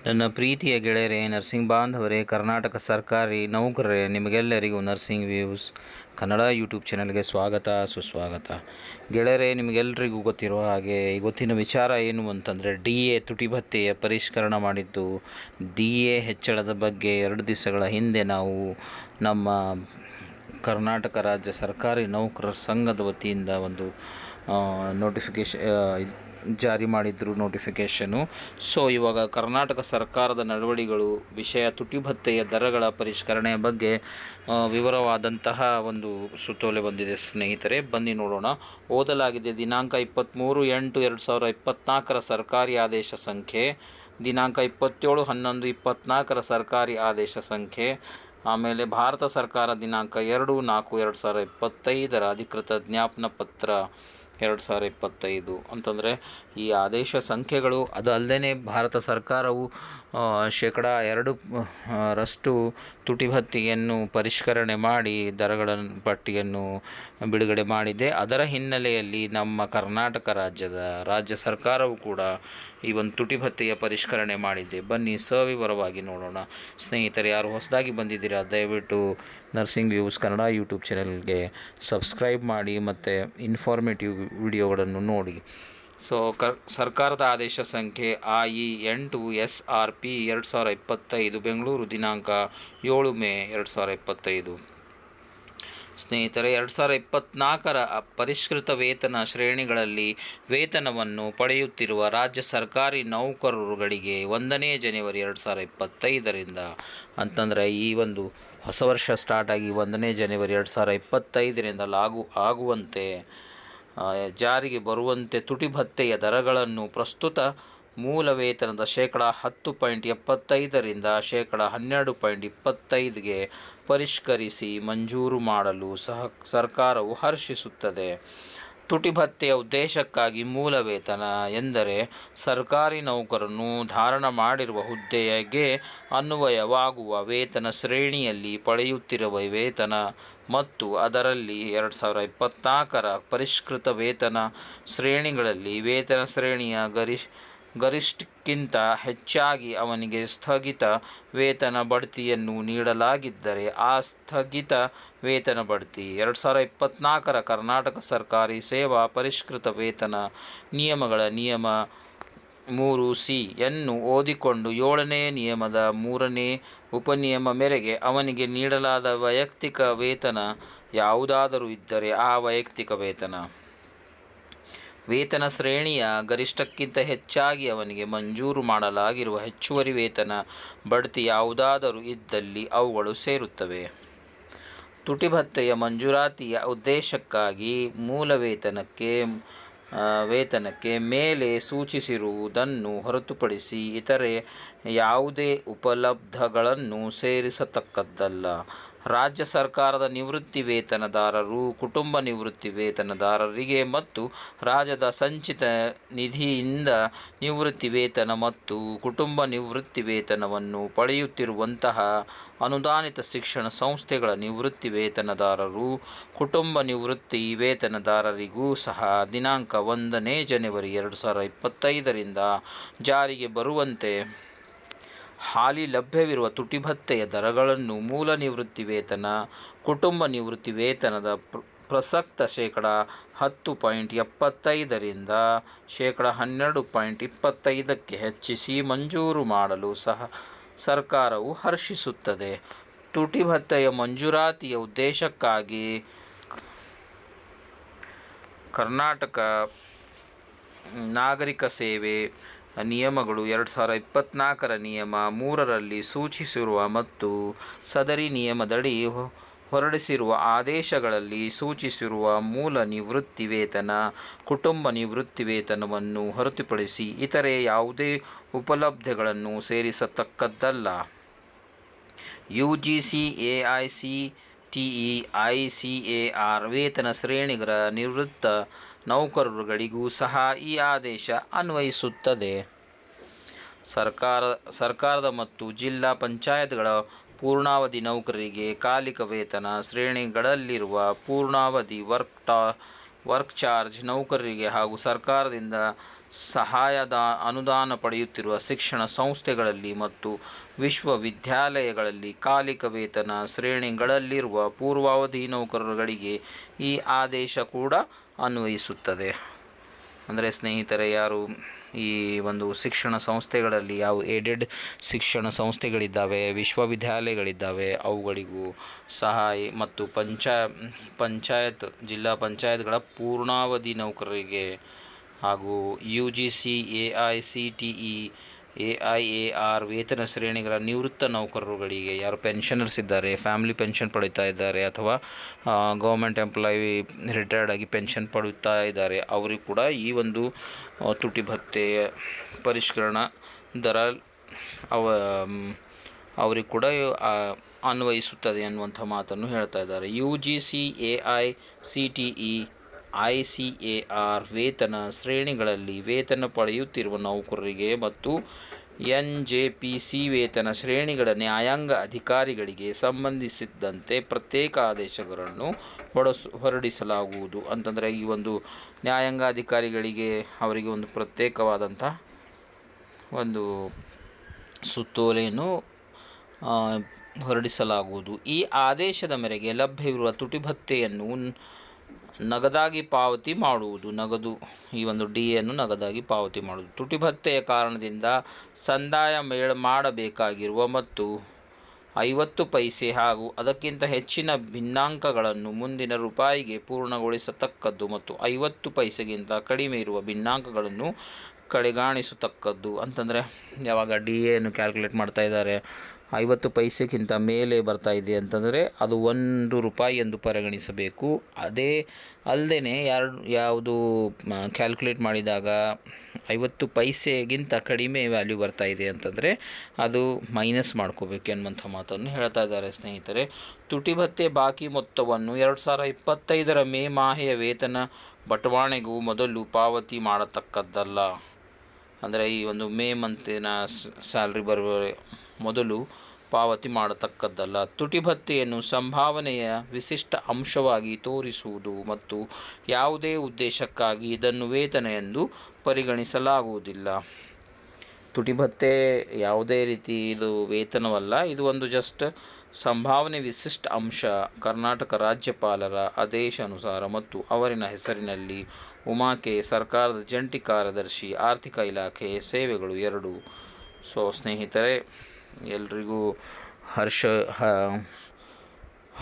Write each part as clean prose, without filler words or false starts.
ನನ್ನ ಪ್ರೀತಿಯ ಗೆಳೆಯರೇ, ನರ್ಸಿಂಗ್ ಬಾಂಧವರೇ, ಕರ್ನಾಟಕ ಸರ್ಕಾರಿ ನೌಕರರೇ, ನಿಮಗೆಲ್ಲರಿಗೂ ನರ್ಸಿಂಗ್ ವ್ಯೂಸ್ ಕನ್ನಡ ಯೂಟ್ಯೂಬ್ ಚಾನಲ್ಗೆ ಸ್ವಾಗತ ಸುಸ್ವಾಗತ. ಗೆಳೆಯರೇ, ನಿಮಗೆಲ್ಲರಿಗೂ ಗೊತ್ತಿರುವ ಹಾಗೆ ಇವತ್ತಿನ ವಿಚಾರ ಏನು ಅಂತಂದರೆ, DA ತುಟಿ ಭತ್ಯೆಯ ಪರಿಷ್ಕರಣೆ ಮಾಡಿದ್ದು. DA ಹೆಚ್ಚಳದ ಬಗ್ಗೆ 2 ದಿವಸಗಳ ಹಿಂದೆ ನಾವು ನಮ್ಮ ಕರ್ನಾಟಕ ರಾಜ್ಯ ಸರ್ಕಾರಿ ನೌಕರರ ಸಂಘದ ವತಿಯಿಂದ ಒಂದು ಜಾರಿ ಮಾಡಿದ್ರು ನೋಟಿಫಿಕೇಷನು. ಸೊ ಇವಾಗ ಕರ್ನಾಟಕ ಸರ್ಕಾರದ ನಡವಳಿಕೆಗಳು ವಿಷಯ ತುಟಿ ಭತ್ಯೆಯ ದರಗಳ ಪರಿಷ್ಕರಣೆಯ ಬಗ್ಗೆ ವಿವರವಾದಂತಹ ಒಂದು ಸುತ್ತೋಲೆ ಬಂದಿದೆ ಸ್ನೇಹಿತರೆ, ಬನ್ನಿ ನೋಡೋಣ. ಓದಲಾಗಿದೆ. ದಿನಾಂಕ 23/8/2024 ಸರ್ಕಾರಿ ಆದೇಶ ಸಂಖ್ಯೆ, ದಿನಾಂಕ 27/11/24 ಸರ್ಕಾರಿ ಆದೇಶ ಸಂಖ್ಯೆ, ಆಮೇಲೆ ಭಾರತ ಸರ್ಕಾರ ದಿನಾಂಕ 2/4/2025 ಅಧಿಕೃತ ಜ್ಞಾಪನ ಪತ್ರ 2025 ಅಂತಂದರೆ ಈ ಆದೇಶ ಸಂಖ್ಯೆಗಳು. ಅದು ಅಲ್ಲದೆ ಭಾರತ ಸರ್ಕಾರವು 2% ತುಟಿ ಭತ್ಯೆಯನ್ನು ಪರಿಷ್ಕರಣೆ ಮಾಡಿ ದರಗಳ ಪಟ್ಟಿಯನ್ನು ಬಿಡುಗಡೆ ಮಾಡಿದೆ. ಅದರ ಹಿನ್ನೆಲೆಯಲ್ಲಿ ನಮ್ಮ ಕರ್ನಾಟಕ ರಾಜ್ಯ ಸರ್ಕಾರವು ಕೂಡ ಈ ಒಂದು ತುಟಿ ಭತ್ಯೆಯ ಪರಿಷ್ಕರಣೆ ಮಾಡಿದೆ. ಬನ್ನಿ ಸವಿವರವಾಗಿ ನೋಡೋಣ. ಸ್ನೇಹಿತರೆ, ಯಾರು ಹೊಸದಾಗಿ ಬಂದಿದ್ದೀರಾ ದಯವಿಟ್ಟು ನರ್ಸಿಂಗ್ ವ್ಯೂಸ್ ಕನ್ನಡ ಯೂಟ್ಯೂಬ್ ಚಾನಲ್ಗೆ ಸಬ್ಸ್ಕ್ರೈಬ್ ಮಾಡಿ ಮತ್ತು ಇನ್ಫಾರ್ಮೇಟಿವ್ ವಿಡಿಯೋಗಳನ್ನು ನೋಡಿ. ಸೊ ಸರ್ಕಾರದ ಆದೇಶ ಸಂಖ್ಯೆ IE8 SRP 2025 ಬೆಂಗಳೂರು ದಿನಾಂಕ 7 ಮೇ 2025. ಸ್ನೇಹಿತರೆ, 2024ರ ಪರಿಷ್ಕೃತ ವೇತನ ಶ್ರೇಣಿಗಳಲ್ಲಿ ವೇತನವನ್ನು ಪಡೆಯುತ್ತಿರುವ ರಾಜ್ಯ ಸರ್ಕಾರಿ ನೌಕರರುಗಳಿಗೆ 1ನೇ ಜನವರಿ 2025ರಿಂದ ಅಂತಂದರೆ ಈ ಒಂದು ಹೊಸ ವರ್ಷ ಸ್ಟಾರ್ಟ್ ಆಗಿ 1ನೇ ಜನವರಿ 2025ರಿಂದ ಲಾಗು ಆಗುವಂತೆ ಜಾರಿಗೆ ಬರುವಂತೆ ತುಟಿ ಭತ್ಯೆಯ ದರಗಳನ್ನು ಪ್ರಸ್ತುತ ಮೂಲ ವೇತನದ 10.75ರಿಂದ 12.25ಗೆ ಪರಿಷ್ಕರಿಸಿ ಮಂಜೂರು ಮಾಡಲು ಸರ್ಕಾರವು ಹರ್ಷಿಸುತ್ತದೆ. ತುಟಿ ಭತ್ಯೆಯ ಉದ್ದೇಶಕ್ಕಾಗಿ ಮೂಲ ವೇತನ ಎಂದರೆ ಸರ್ಕಾರಿ ನೌಕರನು ಧಾರಣ ಮಾಡಿರುವ ಹುದ್ದೆಗೆ ಅನ್ವಯವಾಗುವ ವೇತನ ಶ್ರೇಣಿಯಲ್ಲಿ ಪಡೆಯುತ್ತಿರುವ ವೇತನ ಮತ್ತು ಅದರಲ್ಲಿ 2024ರ ಪರಿಷ್ಕೃತ ವೇತನ ಶ್ರೇಣಿಗಳಲ್ಲಿ ವೇತನ ಶ್ರೇಣಿಯ ಗರಿಷ್ಠಕ್ಕಿಂತ ಹೆಚ್ಚಾಗಿ ಅವನಿಗೆ ಸ್ಥಗಿತ ವೇತನ ಬಡ್ತಿಯನ್ನು ನೀಡಲಾಗಿದ್ದರೆ ಆ ಸ್ಥಗಿತ ವೇತನ ಬಡ್ತಿ. 2024ರ ಕರ್ನಾಟಕ ಸರ್ಕಾರಿ ಸೇವಾ ಪರಿಷ್ಕೃತ ವೇತನ ನಿಯಮಗಳ ನಿಯಮ 3C ಯನ್ನು ಓದಿಕೊಂಡು 7ನೇ ನಿಯಮದ 3ನೇ ಉಪನಿಯಮ ಮೇರೆಗೆ ಅವನಿಗೆ ನೀಡಲಾದ ವೈಯಕ್ತಿಕ ವೇತನ ಯಾವುದಾದರೂ ಇದ್ದರೆ ಆ ವೈಯಕ್ತಿಕ ವೇತನ ಶ್ರೇಣಿಯ ಗರಿಷ್ಠಕ್ಕಿಂತ ಹೆಚ್ಚಾಗಿ ಅವನಿಗೆ ಮಂಜೂರು ಮಾಡಲಾಗಿರುವ ಹೆಚ್ಚುವರಿ ವೇತನ ಬಡ್ತಿ ಯಾವುದಾದರೂ ಇದ್ದಲ್ಲಿ ಅವುಗಳು ಸೇರುತ್ತವೆ. ತುಟಿ ಭತ್ಯೆಯ ಮಂಜೂರಾತಿಯ ಉದ್ದೇಶಕ್ಕಾಗಿ ಮೂಲ ವೇತನಕ್ಕೆ ಮೇಲೆ ಸೂಚಿಸಿರುವುದನ್ನು ಹೊರತುಪಡಿಸಿ ಇತರೆ ಯಾವುದೇ ಉಪಲಬ್ಧಗಳನ್ನು ಸೇರಿಸತಕ್ಕದ್ದಲ್ಲ. ರಾಜ್ಯ ಸರ್ಕಾರದ ನಿವೃತ್ತಿ ವೇತನದಾರರು, ಕುಟುಂಬ ನಿವೃತ್ತಿ ವೇತನದಾರರಿಗೆ ಮತ್ತು ರಾಜ್ಯದ ಸಂಚಿತ ನಿಧಿಯಿಂದ ನಿವೃತ್ತಿ ವೇತನ ಮತ್ತು ಕುಟುಂಬ ನಿವೃತ್ತಿ ವೇತನವನ್ನು ಪಡೆಯುತ್ತಿರುವಂತಹ ಅನುದಾನಿತ ಶಿಕ್ಷಣ ಸಂಸ್ಥೆಗಳ ನಿವೃತ್ತಿ ವೇತನದಾರರು, ಕುಟುಂಬ ನಿವೃತ್ತಿ ವೇತನದಾರರಿಗೂ ಸಹ ದಿನಾಂಕ 1ನೇ ಜನವರಿ 2025ರಿಂದ ಜಾರಿಗೆ ಬರುವಂತೆ ಹಾಲಿ ಲಭ್ಯವಿರುವ ತುಟಿ ಭತ್ಯೆಯ ದರಗಳನ್ನು ಮೂಲ ನಿವೃತ್ತಿ ವೇತನ, ಕುಟುಂಬ ನಿವೃತ್ತಿ ವೇತನದ ಪ್ರಸಕ್ತ 10.75ರಿಂದ 12.25ಕ್ಕೆ ಹೆಚ್ಚಿಸಿ ಮಂಜೂರು ಮಾಡಲು ಸಹ ಸರ್ಕಾರವು ಹರ್ಷಿಸುತ್ತದೆ. ತುಟಿ ಭತ್ಯೆಯ ಮಂಜೂರಾತಿಯ ಉದ್ದೇಶಕ್ಕಾಗಿ ಕರ್ನಾಟಕ ನಾಗರಿಕ ಸೇವೆ ನಿಯಮಗಳು 2024ರ ನಿಯಮ 3ರಲ್ಲಿ ಸೂಚಿಸಿರುವ ಮತ್ತು ಸದರಿ ನಿಯಮದಡಿ ಹೊರಡಿಸಿರುವ ಆದೇಶಗಳಲ್ಲಿ ಸೂಚಿಸಿರುವ ಮೂಲ ನಿವೃತ್ತಿ ವೇತನ, ಕುಟುಂಬ ನಿವೃತ್ತಿ ವೇತನವನ್ನು ಹೊರತುಪಡಿಸಿ ಇತರೆ ಯಾವುದೇ ಉಪಲಬ್ಧಗಳನ್ನು ಸೇರಿಸತಕ್ಕದ್ದಲ್ಲ. UGC AICTE ICAR ವೇತನ ಶ್ರೇಣಿಗಳ ನಿವೃತ್ತ ನೌಕರರುಗಳಿಗೂ ಸಹ ಈ ಆದೇಶ ಅನ್ವಯಿಸುತ್ತದೆ. ಸರ್ಕಾರದ ಮತ್ತು ಜಿಲ್ಲಾ ಪಂಚಾಯತ್ಗಳ ಪೂರ್ಣಾವಧಿ ನೌಕರರಿಗೆ ಕಾಲಿಕ ವೇತನ ಶ್ರೇಣಿಗಳಲ್ಲಿರುವ ಪೂರ್ಣಾವಧಿ ವರ್ಕ್ ಚಾರ್ಜ್ ನೌಕರರಿಗೆ ಹಾಗೂ ಸರ್ಕಾರದಿಂದ ಅನುದಾನ ಪಡೆಯುತ್ತಿರುವ ಶಿಕ್ಷಣ ಸಂಸ್ಥೆಗಳಲ್ಲಿ ಮತ್ತು ವಿಶ್ವವಿದ್ಯಾಲಯಗಳಲ್ಲಿ ಕಾಲಿಕ ವೇತನ ಶ್ರೇಣಿಗಳಲ್ಲಿರುವ ಪೂರ್ವಾವಧಿ ನೌಕರರುಗಳಿಗೆ ಈ ಆದೇಶ ಕೂಡ ಅನ್ವಯಿಸುತ್ತದೆ. ಅಂದರೆ ಸ್ನೇಹಿತರೆ, ಯಾರು ಈ ಒಂದು ಶಿಕ್ಷಣ ಸಂಸ್ಥೆಗಳಲ್ಲಿ ಯಾವ ಏಡೆಡ್ ಶಿಕ್ಷಣ ಸಂಸ್ಥೆಗಳಿದ್ದಾವೆ, ವಿಶ್ವವಿದ್ಯಾಲಯಗಳಿದ್ದಾವೆ, ಅವುಗಳಿಗೂ ಸಹಾಯ ಮತ್ತು ಪಂಚಾಯತ್ ಜಿಲ್ಲಾ ಪಂಚಾಯತ್ಗಳ ಪೂರ್ಣಾವಧಿ ನೌಕರರಿಗೆ ಹಾಗೂ UGC AICTE AIAR ವೇತನ ಶ್ರೇಣಿಗಳ ನಿವೃತ್ತ ನೌಕರರುಗಳಿಗೆ, ಯಾರು ಪೆನ್ಷನರ್ಸ್ ಇದ್ದಾರೆ, ಫ್ಯಾಮಿಲಿ ಪೆನ್ಷನ್ ಪಡೀತಾ ಇದ್ದಾರೆ ಅಥವಾ ಗೌರ್ಮೆಂಟ್ ಎಂಪ್ಲಾಯಿ ರಿಟೈರ್ಡ್ ಆಗಿ ಪೆನ್ಷನ್ ಪಡೆಯುತ್ತಾ ಇದ್ದಾರೆ, ಅವರಿಗೆ ಕೂಡ ಈ ಒಂದು ತುಟಿ ಭತ್ಯೆಯ ಪರಿಷ್ಕರಣಾ ದರ ಅವರಿಗೆ ಕೂಡ ಅನ್ವಯಿಸುತ್ತದೆ ಅನ್ನುವಂಥ ಮಾತನ್ನು ಹೇಳ್ತಾ ಇದ್ದಾರೆ. UGC AICTE ICAR ವೇತನ ಶ್ರೇಣಿಗಳಲ್ಲಿ ವೇತನ ಪಡೆಯುತ್ತಿರುವ ನೌಕರರಿಗೆ ಮತ್ತು NJPC ವೇತನ ಶ್ರೇಣಿಗಳ ನ್ಯಾಯಾಂಗ ಅಧಿಕಾರಿಗಳಿಗೆ ಸಂಬಂಧಿಸಿದಂತೆ ಪ್ರತ್ಯೇಕ ಆದೇಶಗಳನ್ನು ಹೊರಡಿಸಲಾಗುವುದು. ಅಂತಂದರೆ ಈ ಒಂದು ನ್ಯಾಯಾಂಗ ಅಧಿಕಾರಿಗಳಿಗೆ ಅವರಿಗೆ ಒಂದು ಪ್ರತ್ಯೇಕವಾದಂಥ ಒಂದು ಸುತ್ತೋಲೆಯನ್ನು ಹೊರಡಿಸಲಾಗುವುದು. ಈ ಆದೇಶದ ಮೇರೆಗೆ ಲಭ್ಯವಿರುವ ತುಟಿ ಭತ್ಯೆಯನ್ನು ನಗದಾಗಿ ಪಾವತಿ ಮಾಡುವುದು. ಈ ಒಂದು DAಯನ್ನು ನಗದಾಗಿ ಪಾವತಿ ಮಾಡುವುದು. ತುಟಿ ಭತ್ಯೆಯ ಕಾರಣದಿಂದ ಸಂದಾಯ ಮಾಡಬೇಕಾಗಿರುವ ಮತ್ತು 50 ಪೈಸೆ ಹಾಗೂ ಅದಕ್ಕಿಂತ ಹೆಚ್ಚಿನ ಭಿನ್ನಾಂಕಗಳನ್ನು ಮುಂದಿನ ರೂಪಾಯಿಗೆ ಪೂರ್ಣಗೊಳಿಸತಕ್ಕದ್ದು ಮತ್ತು 50 ಪೈಸೆಗಿಂತ ಕಡಿಮೆ ಇರುವ ಭಿನ್ನಾಂಕಗಳನ್ನು ಕಡೆಗಾಣಿಸತಕ್ಕದ್ದು. ಅಂತಂದರೆ ಯಾವಾಗ DAಯನ್ನು ಕ್ಯಾಲ್ಕುಲೇಟ್ ಮಾಡ್ತಾ ಇದ್ದಾರೆ 50 ಪೈಸೆಗಿಂತ ಮೇಲೆ ಬರ್ತಾ ಇದೆ ಅಂತಂದರೆ ಅದು 1 ರೂಪಾಯಿ ಎಂದು ಪರಿಗಣಿಸಬೇಕು. ಅದೇ ಅಲ್ಲದೆ ಯಾವುದು ಕ್ಯಾಲ್ಕುಲೇಟ್ ಮಾಡಿದಾಗ 50 ಪೈಸೆಗಿಂತ ಕಡಿಮೆ ವ್ಯಾಲ್ಯೂ ಬರ್ತಾ ಇದೆ ಅಂತಂದರೆ ಅದು ಮೈನಸ್ ಮಾಡ್ಕೋಬೇಕು ಎನ್ನುವಂಥ ಮಾತನ್ನು ಹೇಳ್ತಾ ಇದ್ದಾರೆ. ಸ್ನೇಹಿತರೆ, ತುಟಿ ಭತ್ಯೆ ಬಾಕಿ ಮೊತ್ತವನ್ನು 2025ರ ಮೇ ಮಾಹೆಯ ವೇತನ ಬಟವಾಣೆಗೂ ಮೊದಲು ಪಾವತಿ ಮಾಡತಕ್ಕದ್ದಲ್ಲ. ಅಂದರೆ ಈ ಒಂದು ಮೇ ಮಂತಿನ ಸ್ಯಾಲ್ರಿ ಬರುವ ಮೊದಲು ಪಾವತಿ ಮಾಡತಕ್ಕದ್ದಲ್ಲ. ತುಟಿ ಭತ್ಯೆಯನ್ನು ಸಂಭಾವನೆಯ ವಿಶಿಷ್ಟ ಅಂಶವಾಗಿ ತೋರಿಸುವುದು ಮತ್ತು ಯಾವುದೇ ಉದ್ದೇಶಕ್ಕಾಗಿ ಇದನ್ನು ವೇತನ ಎಂದು ಪರಿಗಣಿಸಲಾಗುವುದಿಲ್ಲ. ತುಟಿ ಭತ್ಯೆ ಯಾವುದೇ ರೀತಿ ಇದು ವೇತನವಲ್ಲ, ಇದು ಒಂದು ಜಸ್ಟ್ ಸಂಭಾವನೆ ವಿಶಿಷ್ಟ ಅಂಶ. ಕರ್ನಾಟಕ ರಾಜ್ಯಪಾಲರ ಆದೇಶಾನುಸಾರ ಮತ್ತು ಅವರಿನ ಹೆಸರಿನಲ್ಲಿ ಉಮಾಕೆ, ಸರ್ಕಾರದ ಜಂಟಿ ಕಾರ್ಯದರ್ಶಿ, ಆರ್ಥಿಕ ಇಲಾಖೆ ಸೇವೆಗಳು 2. ಸೊ ಸ್ನೇಹಿತರೆ, ಎಲ್ರಿಗೂ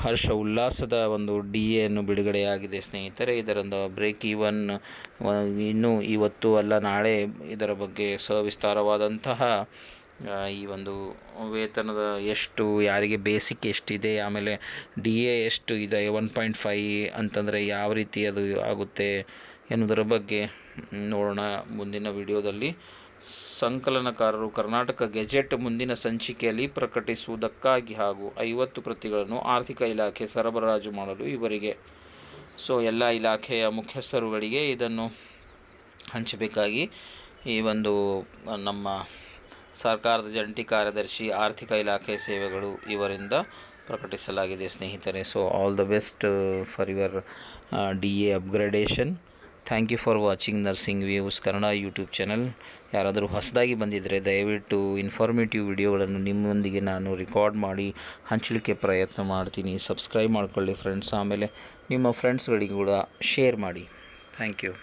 ಹರ್ಷ ಉಲ್ಲಾಸದ ಒಂದು DAಯನ್ನು ಬಿಡುಗಡೆಯಾಗಿದೆ. ಸ್ನೇಹಿತರೆ, ಇದರಿಂದ ಬ್ರೇಕ್ ಈವನ್ ಇನ್ನೂ ಇವತ್ತು ಅಲ್ಲ ನಾಳೆ ಇದರ ಬಗ್ಗೆ ಸವಿಸ್ತಾರವಾದಂತಹ ಈ ಒಂದು ವೇತನದ ಎಷ್ಟು, ಯಾರಿಗೆ ಬೇಸಿಕ್ ಎಷ್ಟಿದೆ, ಆಮೇಲೆ DA ಎಷ್ಟು ಇದೆ, 1.5 ಅಂತಂದರೆ ಯಾವ ರೀತಿ ಅದು ಆಗುತ್ತೆ ಎನ್ನುವುದರ ಬಗ್ಗೆ ನೋಡೋಣ ಮುಂದಿನ ವಿಡಿಯೋದಲ್ಲಿ. ಸಂಕಲನಕಾರರು ಕರ್ನಾಟಕ ಗೆಜೆಟ್ ಮುಂದಿನ ಸಂಚಿಕೆಯಲ್ಲಿ ಪ್ರಕಟಿಸುವುದಕ್ಕಾಗಿ ಹಾಗೂ 50 ಪ್ರತಿಗಳನ್ನು ಆರ್ಥಿಕ ಇಲಾಖೆ ಸರಬರಾಜು ಮಾಡಲು ಇವರಿಗೆ, ಸೊ ಎಲ್ಲ ಇಲಾಖೆಯ ಮುಖ್ಯಸ್ಥರುಗಳಿಗೆ ಇದನ್ನು ಹಂಚಬೇಕಾಗಿ ಈ ಒಂದು ನಮ್ಮ ಸರ್ಕಾರದ ಜಂಟಿ ಕಾರ್ಯದರ್ಶಿ, ಆರ್ಥಿಕ ಇಲಾಖೆ ಸೇವೆಗಳು ಇವರಿಂದ ಪ್ರಕಟಿಸಲಾಗಿದೆ. ಸ್ನೇಹಿತರೆ, so all the best for your DA upgradation. Thank you for watching nursing views Kannada YouTube channel. ಯಾರಾದರೂ ಹೊಸದಾಗಿ ಬಂದಿದ್ದರೆ ದಯವಿಟ್ಟು ಇನ್ಫಾರ್ಮೇಟಿವ್ ವಿಡಿಯೋಗಳನ್ನು ನಿಮ್ಮೊಂದಿಗೆ ನಾನು ರೆಕಾರ್ಡ್ ಮಾಡಿ ಹಂಚಲಿಕ್ಕೆ ಪ್ರಯತ್ನ ಮಾಡ್ತೀನಿ. ಸಬ್ಸ್ಕ್ರೈಬ್ ಮಾಡ್ಕೊಳ್ಳಿ ಫ್ರೆಂಡ್ಸ್, ಆಮೇಲೆ ನಿಮ್ಮ ಫ್ರೆಂಡ್ಸ್ಗಳಿಗೆ ಕೂಡ ಶೇರ್ ಮಾಡಿ. Thank you.